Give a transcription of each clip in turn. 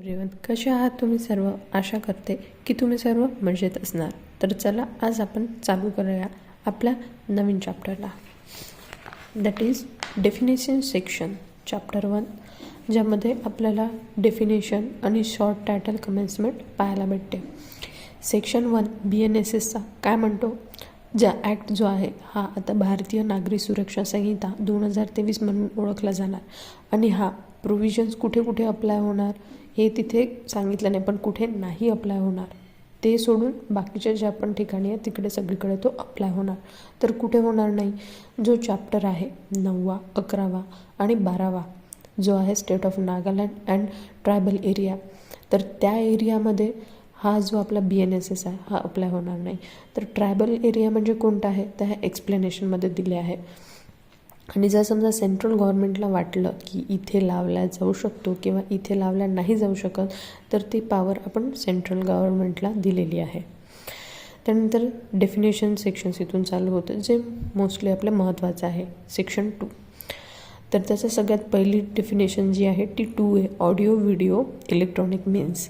Everyone, कसे आहात तुम्ही सर्व? आशा करते की तुम्ही सर्व मजेत असणार. तर चला आज आपण चालू करूया आपल्या नवीन चॅप्टरला, that is definition section chapter 1, ज्यामध्ये आपल्याला डेफिनेशन आणि शॉर्ट टायटल कमेन्समेंट पाहायला भेटते. सेक्शन 1 BNSSचा काय म्हणतो? ज्या ॲक्ट जो आहे हा आता भारतीय नागरी सुरक्षा संहिता 2023 म्हणून ओळखला जाणार. आणि हा प्रोव्हिजन्स कुठे कुठे अप्लाय होणार हे तिथे सांगितलं नाही, पण कुठे नाही अप्लाय होणार ते सोडून बाकीच्या ज्या पण ठिकाणी आहे तिकडे सगळीकडे तो अप्लाय होणार. तर कुठे होणार नाही? जो चॅप्टर आहे 9वा, 11वा आणि 12वा जो आहे state of Nagaland and tribal area, तर त्या एरियामध्ये हा जो आपला BNSS आहे हा अप्लाय होणार नाही. तर ट्रायबल एरिया म्हणजे कोणता आहे तर ह्या एक्सप्लेनेशनमध्ये दिले आहे. आणि जर समजा सेंट्रल गव्हर्नमेंटला वाटलं की इथे लावला जाऊ शकतो किंवा इथे लावला नाही जाऊ शकत, तर ती पॉवर आपण सेंट्रल गव्हर्नमेंटला दिलेली आहे. त्यानंतर डेफिनेशन सेक्शन्स इथून चालू होतं, जे मोस्टली आपलं महत्त्वाचं आहे. सेक्शन 2, तर त्याचं सगळ्यात पहिली डेफिनेशन जी आहे ती 2 आहे, ऑडिओ व्हिडिओ इलेक्ट्रॉनिक मीन्स.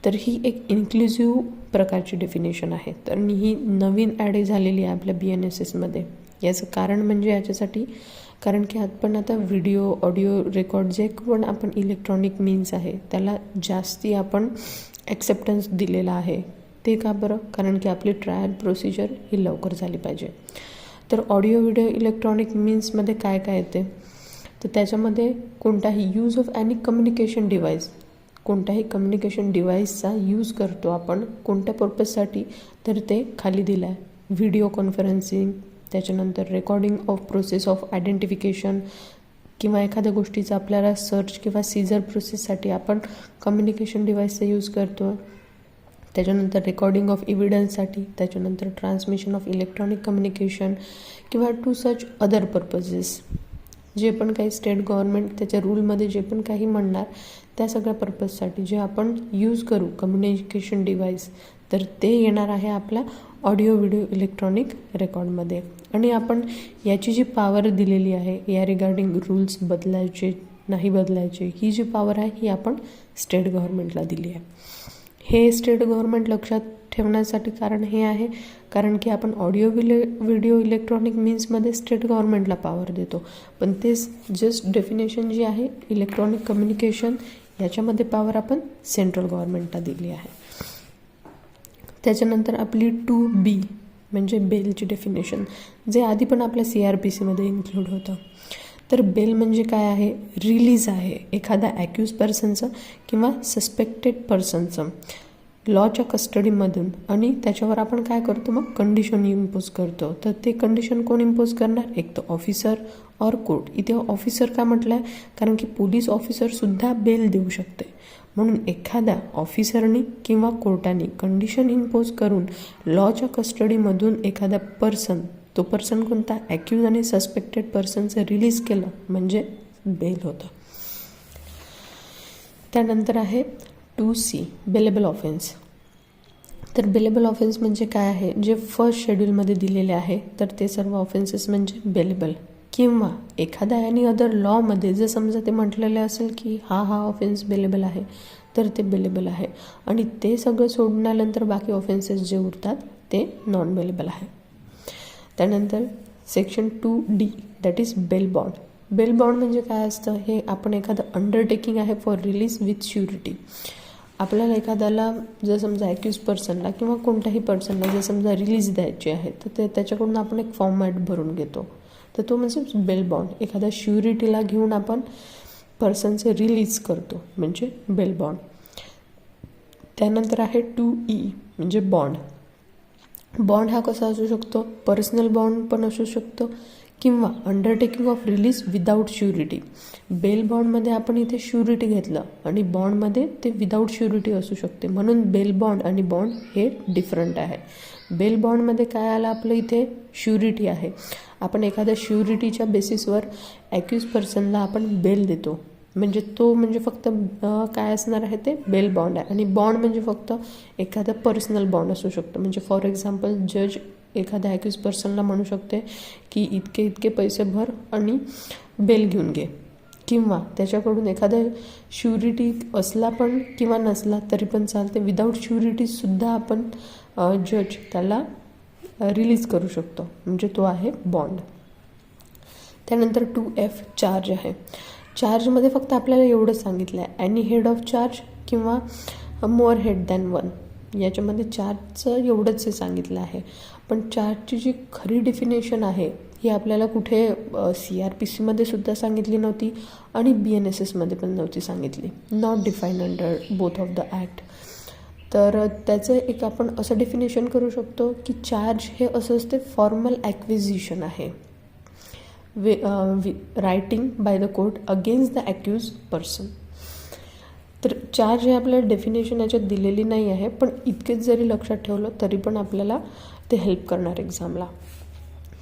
तर ही एक इन्क्लुझिव्ह प्रकारची डेफिनेशन आहे. तर ही नवीन ॲड झालेली आहे आपल्या BNSSमध्ये. याचं कारण म्हणजे याच्यासाठी कारण की आपण आता व्हिडिओ ऑडिओ रेकॉर्ड जे पण आपण इलेक्ट्रॉनिक मीन्स आहे त्याला जास्ती आपण ॲक्सेप्टन्स दिलेला आहे. ते का बरं? कारण की आपली ट्रायल प्रोसिजर ही लवकर झाली पाहिजे. तर ऑडिओ व्हिडिओ इलेक्ट्रॉनिक मीन्समध्ये काय काय येते तर त्याच्यामध्ये कोणताही use of any communication device, कोणत्याही कम्युनिकेशन डिव्हाइसचा यूज करतो आपण कोणत्या पर्पजसाठी तर ते खाली दिलं आहे. व्हिडिओ कॉन्फरन्सिंग, त्याच्यानंतर recording of process of identification किंवा एखाद्या गोष्टीचा आपल्याला सर्च किंवा सीझर प्रोसेससाठी आपण कम्युनिकेशन डिव्हाइसचा यूज करतो. त्याच्यानंतर रेकॉर्डिंग ऑफ इव्हिडन्ससाठी, त्याच्यानंतर ट्रान्समिशन ऑफ इलेक्ट्रॉनिक कम्युनिकेशन किंवा टू सच अदर पर्पजेस. जे पण काही स्टेट गव्हर्नमेंट त्याच्या रूलमध्ये जे पण काही म्हणणार त्या सगळ्या पर्पजसाठी जे आपण यूज करू कम्युनिकेशन डिव्हाइस, तर ते येणार आहे आपल्या ऑडिओ व्हिडिओ इलेक्ट्रॉनिक रेकॉर्डमध्ये. आणि आपण याची जी पॉवर दिलेली आहे या रिगार्डिंग रूल्स बदलायचे नाही बदलायचे, ही जी पॉवर आहे ही आपण स्टेट गव्हर्नमेंटला दिली आहे. हे स्टेट गव्हर्नमेंट लक्षात ठेवण्यासाठी कारण हे आहे कारण की आपण ऑडिओ व्हिडिओ इलेक्ट्रॉनिक मीन्समध्ये स्टेट गव्हर्नमेंटला पॉवर देतो, पण तेच जस्ट डेफिनेशन जी आहे इलेक्ट्रॉनिक कम्युनिकेशन याच्यामध्ये पॉवर आपण सेंट्रल गव्हर्नमेंटला दिली आहे. त्याच्यानंतर आपली 2B म्हणजे बेलची डेफिनेशन, जे आधी पण आपल्या CRPCमध्ये इन्क्लूड होतं. तर बेल म्हणजे काय आहे? रिलीज आहे एखाद्या ॲक्यूज पर्सनचं किंवा सस्पेक्टेड पर्सनचं लॉच्या कस्टडीमधून, आणि त्याच्यावर आपण काय करतो मग कंडिशन इम्पोज करतो. तर ते कंडिशन कोण इम्पोज करणार? एक तर ऑफिसर और कोर्ट. इथे ऑफिसर का म्हटलं आहे? कारण की पोलीस ऑफिसरसुद्धा बेल देऊ शकते. म्हणून एखाद्या ऑफिसरनी किंवा कोर्टाने कंडिशन इम्पोज करून लॉच्या कस्टडीमधून एखादा पर्सन, तो पर्सन कोणता? ॲक्यूज आणि सस्पेक्टेड पर्सनचं रिलीज केलं म्हणजे बेल होतं. त्यानंतर आहे 2C बेलेबल ऑफेन्स. तर बेलेबल ऑफेन्स म्हणजे काय आहे? जे फर्स्ट शेड्यूलमध्ये दिलेले आहे तर ते सर्व ऑफेन्सेस म्हणजे बेलेबल, किंवा एखाद्या आणि अदर लॉमध्ये जर समजा ते म्हटलेले असेल की हा ऑफेन्स बेलेबल आहे तर ते बेलेबल आहे, आणि ते सगळं सोडल्यानंतर बाकी ऑफेन्सेस जे उरतात ते नॉन बेलेबल आहे. त्यानंतर section 2D that is bail bond. Bail bond म्हणजे काय असतं? हे आपण एखादं अंडरटेकिंग आहे फॉर रिलीज विथ श्युरिटी. आपल्याला एखाद्याला जर समजा ॲक्यूज पर्सनला किंवा कोणत्याही पर्सनला जर समजा रिलीज द्यायची आहे तर ते त्याच्याकडून आपण एक फॉर्मॅट भरून घेतो, तर तो म्हणजे बेल बॉन्ड. एखाद्या श्युरिटीला घेऊन आपण पर्सनचे रिलीज करतो म्हणजे बेल बॉन्ड. त्यानंतर आहे 2E म्हणजे बॉन्ड. बॉन्ड हा कसा असू शकतो? पर्सनल बॉन्ड पण असू शकतो किंवा undertaking of release without surety. Bail बॉन्डमध्ये आपण इथे श्युरिटी घेतलं आणि बॉन्डमध्ये ते विदाऊट श्युरिटी असू शकते, म्हणून बेल बॉन्ड आणि बॉन्ड हे डिफरंट आहे. बेल बॉन्डमध्ये काय आलं आपलं इथे? श्युरिटी आहे. आपण एखाद्या श्युरिटीच्या बेसिसवर ॲक्यूज पर्सनला आपण बेल देतो, म्हणजे तो म्हणजे फक्त काय असणार आहे ते बेल बॉन्ड आहे. आणि बॉन्ड म्हणजे फक्त एखादा पर्सनल बॉन्ड असू शकतो. म्हणजे फॉर एक्झाम्पल जज एखाद्या ॲक्यूज पर्सनला म्हणू शकते की इतके पैसे भर आणि बेल घेऊन घे, किंवा त्याच्याकडून एखादा श्युरिटी असला पण किंवा नसला तरी पण चालते, विदाऊट श्युरिटीसुद्धा आपण जज त्याला रिलीज करू शकतो, म्हणजे तो आहे बॉन्ड. त्यानंतर 2F चार्ज आहे. चार्जमध्ये फक्त आपल्याला एवढं सांगितलं आहे, ॲनी हेड ऑफ चार्ज किंवा मोर हेड दॅन 1. याच्यामध्ये चार्जचं एवढंच हे सांगितलं आहे. पण चार्जची जी खरी डेफिनेशन आहे ही आपल्याला कुठे CRPCमध्ये सुद्धा सांगितली नव्हती आणि BNSSमध्ये पण नव्हती सांगितली. Not define under both of the act. तर त्याचं एक आपण असं डेफिनेशन करू शकतो की चार्ज हे असं असते फॉर्मल ॲक्विजिशन आहे, writing by the court against the accused person. तर चार्ज हे आपल्याला डेफिनेशन याच्यात दिलेली नाही आहे, पण इतकेच जरी लक्षात ठेवलं तरी पण आपल्याला ते हेल्प करणार एक्झामला.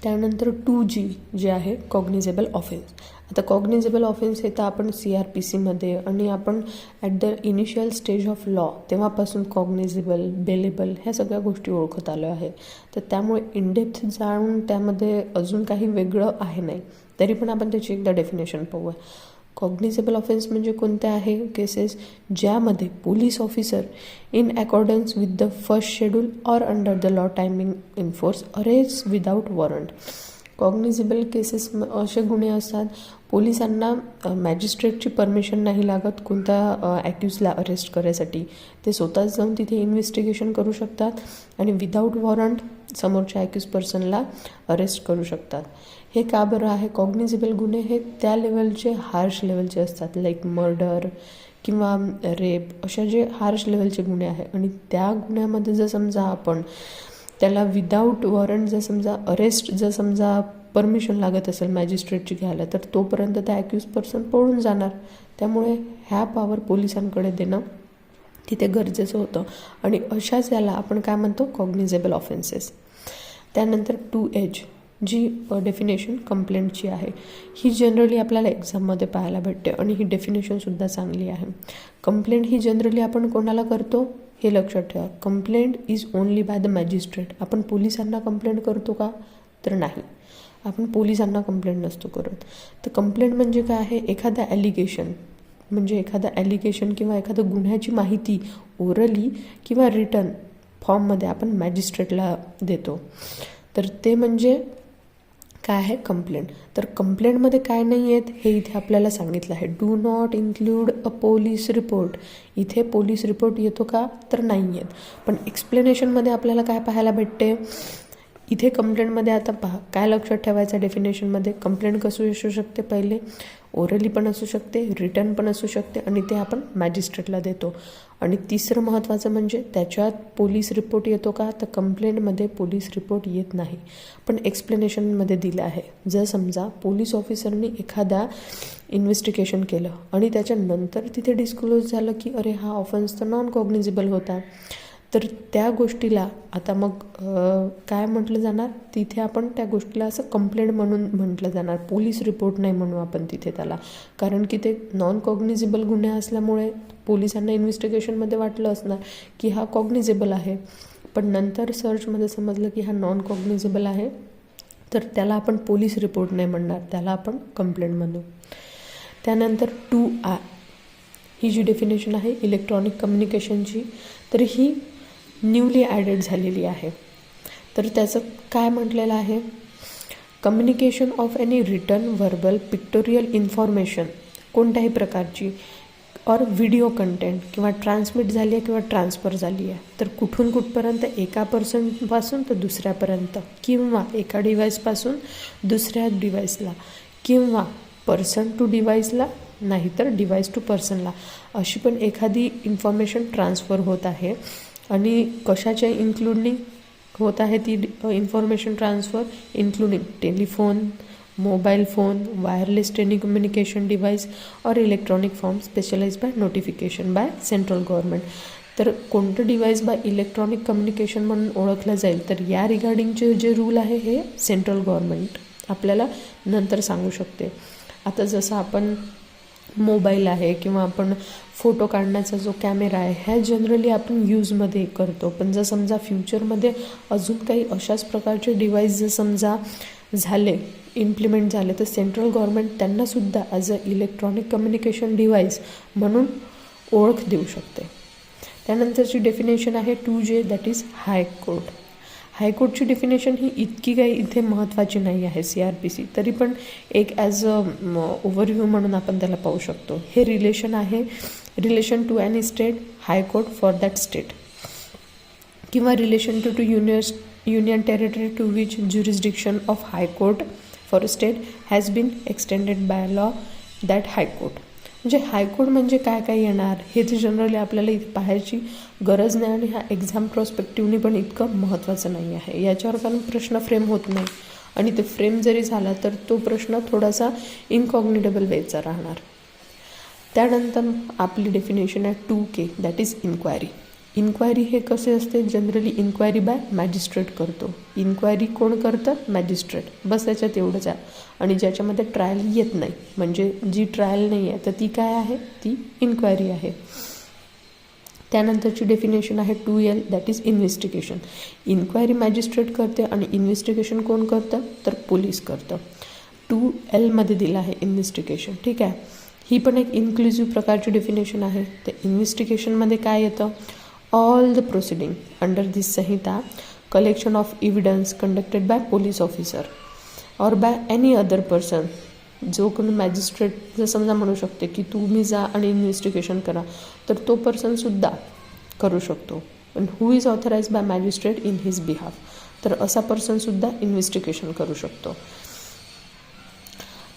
त्यानंतर 2G जे आहे कॉग्निझेबल ऑफेन्स. आता कॉग्निझेबल ऑफेन्स हे तर आपण CRPCमध्ये आणि आपण at the initial stage of law तेव्हापासून कॉग्निझेबल, बेलेबल ह्या सगळ्या गोष्टी ओळखत आलो आहे. तर त्यामुळे इनडेप्थ जाणून त्यामध्ये अजून काही वेगळं आहे नाही, तरी पण आपण त्याची एकदा डेफिनेशन पाहूया. कॉग्निझेबल ऑफेन्स म्हणजे कोणत्या आहे केसेस ज्यामध्ये police officer in accordance with the first schedule or under the law time being in force arrest without warrant. Cognizable cases असे गुन्हे असतात पोलिसांना मॅजिस्ट्रेटची परमिशन नाही लागत कोणत्या ॲक्यूजला अरेस्ट करायसाठी. ते स्वतःच जाऊन तिथे इन्व्हेस्टिगेशन करू शकतात आणि विदाऊट वॉरंट समोरच्या ॲक्यूज पर्सनला अरेस्ट करू शकतात. हे का बरं आहे? कॉग्निझेबल गुन्हे हे त्या लेवलचे हार्श लेवलचे असतात, लाईक मर्डर किंवा रेप अशा जे हार्श लेवलचे गुन्हे आहे. आणि त्या गुन्ह्यामध्ये जर समजा आपण त्याला विदाऊट वॉरंट जर समजा अरेस्ट जर समजा परमिशन लागत असेल मॅजिस्ट्रेटची घ्यायला, तर तोपर्यंत त्या ॲक्यूज पर्सन पळून जाणार. त्यामुळे ह्या पॉवर पोलिसांकडे देणं तिथे गरजेचं होतं आणि अशाच याला आपण काय म्हणतो कॉग्निझेबल ऑफेन्सेस. त्यानंतर 2H जी डेफिनेशन कंप्लेंटची आहे, ही जनरली आपल्याला एक्झाममध्ये पाहायला भेटते आणि ही डेफिनेशनसुद्धा चांगली आहे. कंप्लेंट ही जनरली आपण कोणाला करतो हे लक्षात ठेवा. Complaint is only by the magistrate. आपण पोलिसांना कंप्लेंट करतो का? तर नाही, आपण पोलिसांना कंप्लेंट नसतो करत. तर कंप्लेंट म्हणजे काय आहे? एखादा ॲलिगेशन, म्हणजे एखादा ॲलिगेशन किंवा एखाद्या गुन्ह्याची माहिती ओरली किंवा रिटन फॉर्ममध्ये आपण मॅजिस्ट्रेटला देतो. तर ते म्हणजे काय आहे? कंप्लेंट. तर कंप्लेंटमध्ये काय नाही आहेत हे इथे आपल्याला सांगितलं आहे. Do not include a police report. इथे पोलीस रिपोर्ट येतो का? तर नाही आहेत. पण एक्सप्लेनेशनमध्ये आपल्याला काय पाहायला भेटते? इथे कंप्लेंटमध्ये आता पहा काय लक्षात ठेवायचं डेफिनेशनमध्ये. कंप्लेंट कसं असू शकते? पहिले ओरली पण असू शकते, रिटर्न पण असू शकते आणि ते आपण मॅजिस्ट्रेटला देतो. आणि तिसरं महत्त्वाचं म्हणजे त्याच्यात पोलीस रिपोर्ट येतो का? तर कंप्लेंटमध्ये पोलीस रिपोर्ट येत नाही, पण एक्सप्लेनेशनमध्ये दिलं आहे. जर समजा पोलीस ऑफिसरनी एखादा इन्व्हेस्टिगेशन केलं आणि त्याच्यानंतर तिथे डिस्क्लोज झालं की अरे हा ऑफेन्स तर नॉन कॉग्निझेबल होता, तर त्या गोष्टीला आता मग काय म्हटलं जाणार? तिथे आपण त्या गोष्टीला असं कंप्लेंट म्हणून म्हटलं जाणार, पोलीस रिपोर्ट नाही म्हणू आपण तिथे त्याला. कारण की ते नॉन कॉग्निझेबल गुन्हे असल्यामुळे पोलिसांना इन्व्हेस्टिगेशनमध्ये वाटलं असणार की हा कॉग्निझेबल आहे, पण नंतर सर्चमध्ये समजलं की हा नॉन कॉग्निझेबल आहे, तर त्याला आपण पोलीस रिपोर्ट नाही म्हणणार, त्याला आपण कंप्लेंट म्हणू. त्यानंतर 2I ही जी डेफिनेशन आहे इलेक्ट्रॉनिक कम्युनिकेशनची, तर ही न्यूली ॲडेड झालेली आहे. तर त्याचं काय म्हटलेलं आहे? Communication of any written, verbal, pictorial information कोणत्याही प्रकारची और व्हिडिओ कंटेंट किंवा ट्रान्समिट झाली आहे किंवा ट्रान्सफर झाली आहे, तर कुठून कुठपर्यंत? एका पर्सनपासून तर दुसऱ्यापर्यंत, किंवा एका डिव्हाइसपासून दुसऱ्या डिव्हाइसला, किंवा पर्सन टू डिव्हाइसला, नाहीतर डिव्हाइस टू पर्सनला. अशी पण एखादी इन्फॉर्मेशन ट्रान्सफर होत आहे आणि कशाच्या इन्क्लुडिंग होत आहे ती information transfer? Including telephone, mobile phone, wireless telecommunication device और electronic form specialise by notification by central government. तर कोणतं डिव्हाइस बाय इलेक्ट्रॉनिक कम्युनिकेशन म्हणून ओळखलं जाईल, तर या रिगार्डिंगचे जे रूल आहे हे सेंट्रल गव्हर्नमेंट आपल्याला नंतर सांगू शकते. आता जसं आपण मोबाईल आहे किंवा आपण फोटो काढण्याचा जो कॅमेरा आहे ह्या जनरली आपण यूजमध्ये करतो, पण जर समजा फ्युचरमध्ये अजून काही अशाच प्रकारचे डिव्हाइस जर समजा झाले इम्प्लिमेंट झाले तर सेंट्रल गव्हर्नमेंट त्यांनासुद्धा as a electronic communication device म्हणून ओळख देऊ शकते. त्यानंतरची डेफिनेशन आहे 2J, दॅट इज हायकोर्ट. हायकोर्टची डेफिनेशन ही इतकी काही इथे महत्त्वाची नाही आहे CRPC, तरी पण एक ॲज अ ओव्हरव्ह्यू म्हणून आपण त्याला पाहू शकतो. हे रिलेशन आहे relation to any state, high court for that state, किंवा relation to union territory to which jurisdiction of high court for a state has been extended by law that high court. म्हणजे high court म्हणजे काय काय येणार हे तर जनरली आपल्याला इथे पाहायची गरज नाही, आणि हा एक्झाम प्रॉस्पेक्टिव्हनी पण इतकं महत्त्वाचं नाही आहे. याच्यावर कारण प्रश्न फ्रेम होत नाही, आणि ते फ्रेम जरी झाला तर तो प्रश्न थोडासा इनकॉग्निटेबल वेचा राहणार. त्यानंतर आपली डेफिनेशन आहे 2K, that is inquiry. Inquiry हे कसे असते, जनरली इन्क्वायरी बाय मॅजिस्ट्रेट करतो. इन्क्वायरी कोण करतं, मॅजिस्ट्रेट. बस त्याच्यात एवढंच आहे. आणि ज्याच्यामध्ये ट्रायल येत नाही, म्हणजे जी ट्रायल नाही आहे तर ती काय आहे, ती इन्क्वायरी आहे. त्यानंतरची डेफिनेशन आहे 2L, that is investigation. Inquiry magistrate करते आणि इन्व्हेस्टिगेशन कोण करतं, तर पोलीस करतं. 2L दिलं आहे इन्व्हेस्टिगेशन. ठीक आहे, ही पण एक इन्क्लुझिव्ह प्रकारची डेफिनेशन आहे. तर इन्व्हेस्टिगेशनमध्ये काय येतं, ऑल द प्रोसिडिंग अंडर दिस संहिता, collection of evidence conducted by police officer और बाय एनी अदर पर्सन. जो कोणी मॅजिस्ट्रेट जर समजा म्हणू शकते की तुम्ही जा आणि इन्व्हेस्टिगेशन करा, तर तो पर्सनसुद्धा करू शकतो. पण who is authorise by magistrate in his behalf, तर असा पर्सनसुद्धा इन्व्हेस्टिगेशन करू शकतो.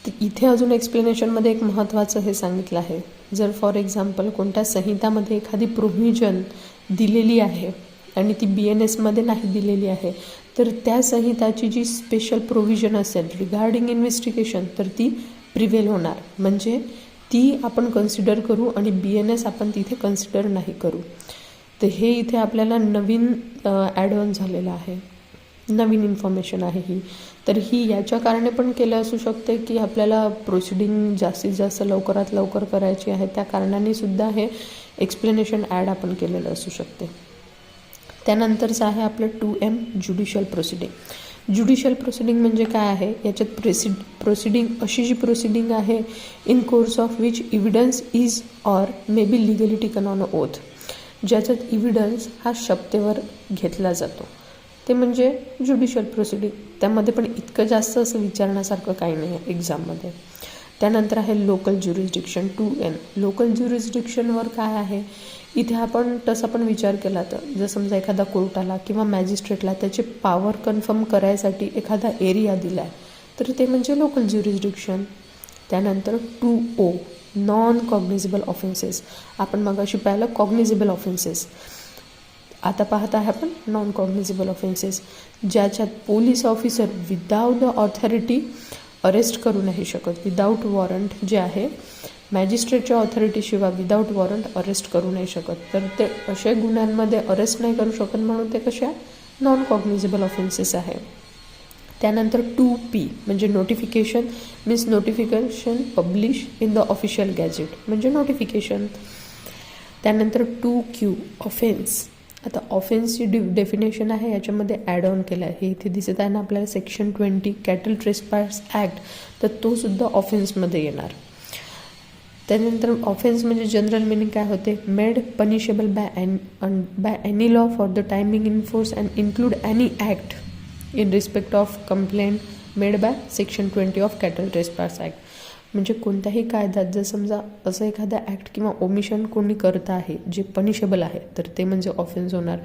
तर इथे अजून एक्सप्लेनेशनमध्ये एक महत्त्वाचं हे सांगितलं आहे, जर फॉर एक्झाम्पल कोणत्या संहितामध्ये एखादी प्रोव्हिजन दिलेली आहे आणि ती BNSमध्ये नाही दिलेली आहे, तर त्या संहिताची जी स्पेशल प्रोव्हिजन असेल रिगार्डिंग इन्व्हेस्टिगेशन तर ती प्रिव्हेल होणार. म्हणजे ती आपण कन्सिडर करू आणि BNS आपण तिथे कन्सिडर नाही करू. तर हे इथे आपल्याला नवीन ॲड ऑन झालेलं आहे, नवीन इन्फॉर्मेशन आहे ही. तर ही याच्या कारणे पण केलं असू शकते की आपल्याला प्रोसिडिंग जास्तीत जास्त लवकरात लवकर करायची आहे, त्या कारणाने सुद्धा हे एक्सप्लेनेशन ॲड आपण केलेलं असू शकते. त्यानंतरचं आहे आपलं 2M, judicial proceeding. Judicial proceeding म्हणजे काय आहे, याच्यात प्रोसिडिंग अशी जी प्रोसिडिंग आहे in course of which evidence is or may be legally taken on oath, ज्याच्यात इव्हिडन्स हा शपथेवर घेतला जातो, ते म्हणजे ज्युडिशियल प्रोसिडिंग. त्यामध्ये पण इतकं जास्त असं विचारण्यासारखं काही नाही आहे एक्झाममध्ये. त्यानंतर आहे लोकल ज्युरिस्डिक्शन 2N. लोकल ज्युरिस्डिक्शनवर काय आहे, इथे आपण तसा पण विचार केला तर जर समजा एखादा कोर्टाला किंवा मॅजिस्ट्रेटला त्याचे पॉवर कन्फर्म करायसाठी एखादा एरिया दिला आहे, तर ते म्हणजे लोकल ज्युरिस्डिक्शन. त्यानंतर 2O, नॉन कॉग्निझेबल ऑफेन्सेस. आपण मगाशी पाहिलं कॉग्निझेबल ऑफेन्सेस, आता पाहत आहे आपण नॉन कॉग्निझेबल ऑफेन्सेस, ज्याच्यात police officer without the authority arrest करू नाही शकत. विदाऊट वॉरंट जे आहे, मॅजिस्ट्रेटच्या ऑथॉरिटीशिवाय विदाऊट वॉरंट अरेस्ट करू नाही शकत. तर ते अशा गुन्ह्यांमध्ये अरेस्ट नाही करू शकत, म्हणून ते कशा नॉन कॉग्निझेबल ऑफेन्सेस आहे. त्यानंतर 2P म्हणजे notification, means notification publish in the official gazette, म्हणजे नोटिफिकेशन. त्यानंतर 2Q, ऑफेन्स. आता ऑफेन्सची डेफिनेशन आहे याच्यामध्ये ॲड ऑन केलं आहे, हे इथे दिसत आहे ना आपल्याला, सेक्शन 20 कॅटल ट्रेसपास ॲक्ट, तर तो सुद्धा ऑफेन्समध्ये येणार. त्यानंतर ऑफेन्स म्हणजे जनरल मिनिंग काय होते, made punishable by any law for the timing in force and include any act in respect of complaint made by section 20 of cattle trespass act. म्हणजे कोणत्याही कायद्यात जर समजा असं एखादा ॲक्ट किंवा ओमिशन कोणी करत आहे जे पनिशेबल आहे, तर ते म्हणजे ऑफेन्स होणार.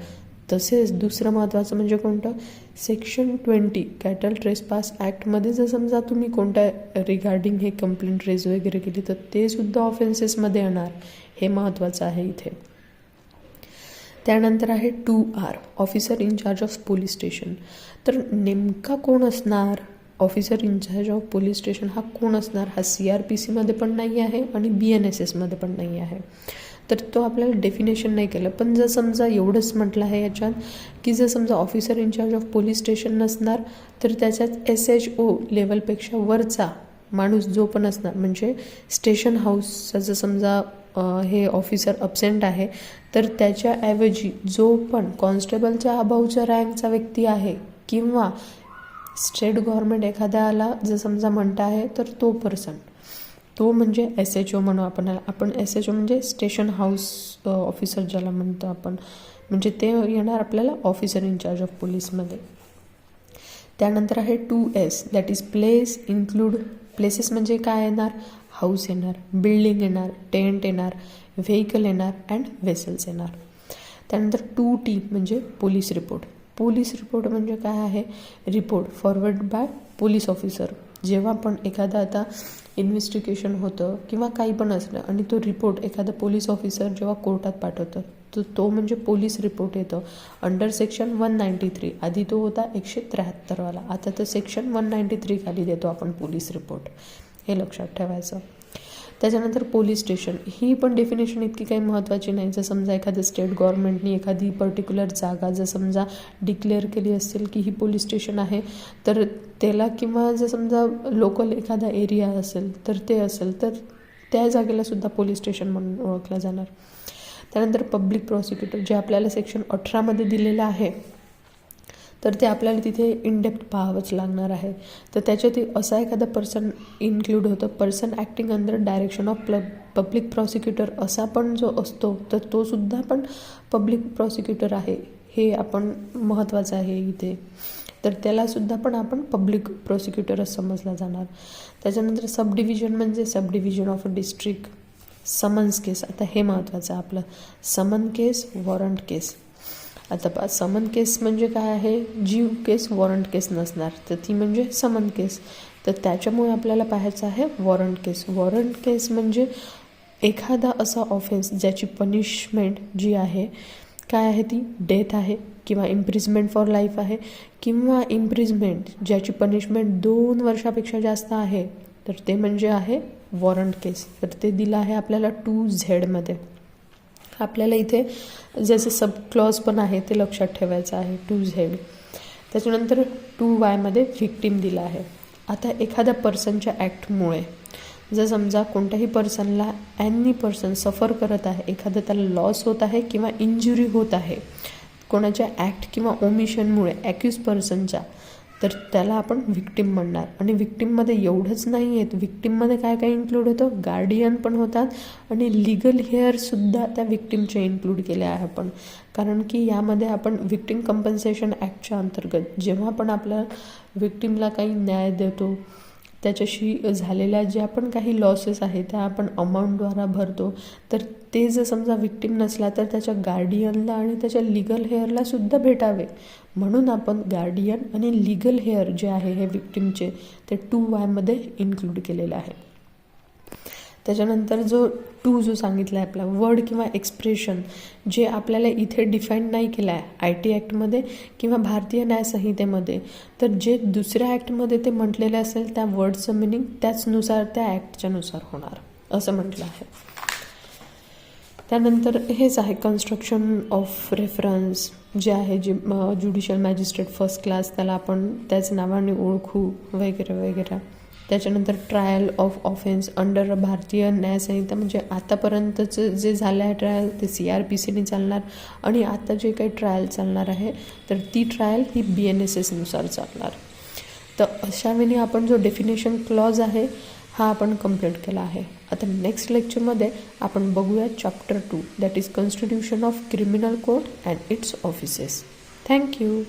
तसेच दुसरं महत्त्वाचं म्हणजे कोणतं, सेक्शन 20 कॅटल ट्रेसपास ॲक्टमध्ये जर समजा तुम्ही कोणत्या रिगार्डिंग हे कंप्लेंट रेज वगैरे केली, तर ते सुद्धा ऑफेन्सेसमध्ये येणार. हे महत्त्वाचं आहे इथे. त्यानंतर आहे 2R, officer in charge of police station. तर नेमका कोण असणार officer in charge of police station, हा कोण असणार, हा CRPCमध्ये पण नाही आहे आणि BNSSमध्ये पण नाही आहे. तर तो आपल्याला डेफिनेशन नाही केलं, पण जर समजा एवढंच म्हटलं आहे याच्यात की जर समजा officer in charge of police station नसणार, तर त्याच्यात SHO लेवलपेक्षा वरचा माणूस जो पण असणार, म्हणजे स्टेशन हाऊसचा जर समजा हे ऑफिसर अब्सेंट आहे, तर त्याच्याऐवजी जो पण कॉन्स्टेबलच्या अबावच्या रँकचा व्यक्ती आहे किंवा स्टेट गव्हर्नमेंट एखाद्याला जर समजा म्हणता आहे तर तो पर्सन, तो म्हणजे SHO म्हणू आपण SHO म्हणजे स्टेशन हाऊस ऑफिसर ज्याला म्हणतो आपण, म्हणजे ते येणार आपल्याला ऑफिसर इन चार्ज ऑफ पोलीसमध्ये. त्यानंतर आहे 2S that is place include. Places म्हणजे काय येणार, हाऊस येणार, बिल्डिंग येणार, टेंट येणार, व्हेकल येणार अँड वेसल्स येणार. त्यानंतर 2T म्हणजे पोलीस रिपोर्ट. पोलीस रिपोर्ट म्हणजे काय आहे, report forward bye police officer. जेव्हा पण एखादा आता इन्व्हेस्टिगेशन होतं किंवा काही पण असलं आणि तो रिपोर्ट एखादा पोलीस ऑफिसर जेव्हा कोर्टात पाठवतं तर तो म्हणजे पोलीस रिपोर्ट येतो अंडर सेक्शन 193. आधी तो होता 173 वाला, आता तर सेक्शन 193 खाली देतो आपण पोलीस रिपोर्ट, हे लक्षात ठेवायचं. त्याच्यानंतर पोलीस स्टेशन, ही पण डेफिनेशन इतकी काही महत्त्वाची नाही. जर समजा एखादं स्टेट गव्हर्नमेंटनी एखादी पर्टिक्युलर जागा जर समजा डिक्लेअर केली असेल की ही पोलीस स्टेशन आहे, तर त्याला किंवा जर समजा लोकल एखादा एरिया असेल तर ते असेल तर त्या जागेला सुद्धा पोलीस स्टेशन म्हणून ओळखलं जाणार. त्यानंतर पब्लिक प्रॉसिक्युटर जे आपल्याला सेक्शन 18 दिलेलं आहे, तर ते आपल्याला तिथे इनडेप्थ पाहावंच लागणार आहे. तर त्याच्यात असा एखादा पर्सन इन्क्लूड होतं, person acting under direction of public prosecutor असा पण जो असतो तर तो सुद्धा पण पब्लिक प्रॉसिक्युटर आहे, हे आपण महत्त्वाचं आहे इथे. तर त्यालासुद्धा पण आपण पब्लिक प्रॉसिक्युटरच समजला जाणार. त्याच्यानंतर सब डिव्हिजन म्हणजे sub division of a district. Summons case, आता हे महत्त्वाचं आहे आपलं, समन केस, वॉरंट केस. आता समन केस म्हणजे काय आहे, जीव केस, वॉरंट केस नसणार, तर ती म्हणजे समन केस. तर त्याच्यामुळे आपल्याला पाहायचं आहे वॉरंट केस. वॉरंट केस म्हणजे एखादा असा ऑफेन्स ज्याची पनिशमेंट जी आहे काय आहे, ती डेथ आहे किंवा इम्प्रिजमेंट फॉर लाईफ आहे किंवा इम्प्रिजमेंट ज्याची पनिशमेंट 2 वर्षापेक्षा जास्त आहे, तर ते म्हणजे आहे वॉरंट केस. तर ते दिलं आहे आपल्याला 2Z. आपल्याला इथे जसे सब क्लॉज पण आहे ते लक्षात ठेवायचं आहे 2Z. त्याच्यानंतर 2Y व्हिक्टीम दिला आहे. आता एखाद्या पर्सनच्या ॲक्टमुळे जर समजा कोणत्याही पर्सनला ॲनी पर्सन सफर करत आहे, एखादं त्याला लॉस होत आहे किंवा इंजुरी होत आहे कोणाच्या ॲक्ट किंवा ओमिशनमुळे ॲक्यूज पर्सनच्या, तर त्याला आपण व्हिक्टीम म्हणणार. आणि व्हिक्टीममध्ये एवढंच नाही आहेत, व्हिक्टीममध्ये काय काय इन्क्लूड होतं, गार्डियन पण होतात आणि लिगल हेअरसुद्धा त्या व्हिक्टीमचे इन्क्लूड केले आहे आपण. कारण की यामध्ये आपण व्हिक्टीम कंपन्सेशन ॲक्टच्या अंतर्गत जेव्हा पण आपल्या व्हिक्टीमला काही न्याय देतो, त्याच्याशी झालेल्या ज्या पण काही लॉसेस आहेत त्या आपण अमाऊंटद्वारा भरतो, तर ते जर समजा व्हिक्टीम नसला तर त्याच्या गार्डियनला आणि त्याच्या लिगल हेअरला सुद्धा भेटावे. म्हणून आपण गार्डियन आणि लिगल हेअर जे आहे हे व्हिक्टीमचे ते 2Y इन्क्लूड केलेलं आहे. त्याच्यानंतर जो सांगितला आहे आपला वर्ड किंवा एक्सप्रेशन जे आपल्याला इथे डिफाईन नाही केलं आहे IT ॲक्टमध्ये किंवा भारतीय न्याय संहितेमध्ये, तर जे दुसऱ्या ॲक्टमध्ये ते म्हटलेले असेल त्या वर्डचं मिनिंग त्याचनुसार त्या ॲक्टच्यानुसार होणार असं म्हटलं आहे. त्यानंतर हेच आहे कन्स्ट्रक्शन ऑफ रेफरन्स जे आहे, जे ज्युडिशियल मॅजिस्ट्रेट फर्स्ट क्लास त्याला आपण त्याच नावाने ओळखू वगैरे वगैरे. त्याच्यानंतर ट्रायल ऑफ ऑफेन्स अंडर भारतीय न्याय संहिता, म्हणजे आतापर्यंतचं जे झालं आहे ट्रायल ते CRPCने चालणार आणि आता जे काही ट्रायल चालणार आहे तर ती ट्रायल ही BNSSनुसार चालणार. तर अशा वेळी आपण जो डेफिनेशन क्लॉज आहे हा आपण कंप्लीट केला आहे. आता नेक्स्ट लेक्चरमध्ये आपण बघूया chapter 2 that is constitution of criminal code and it's offices. Thank you.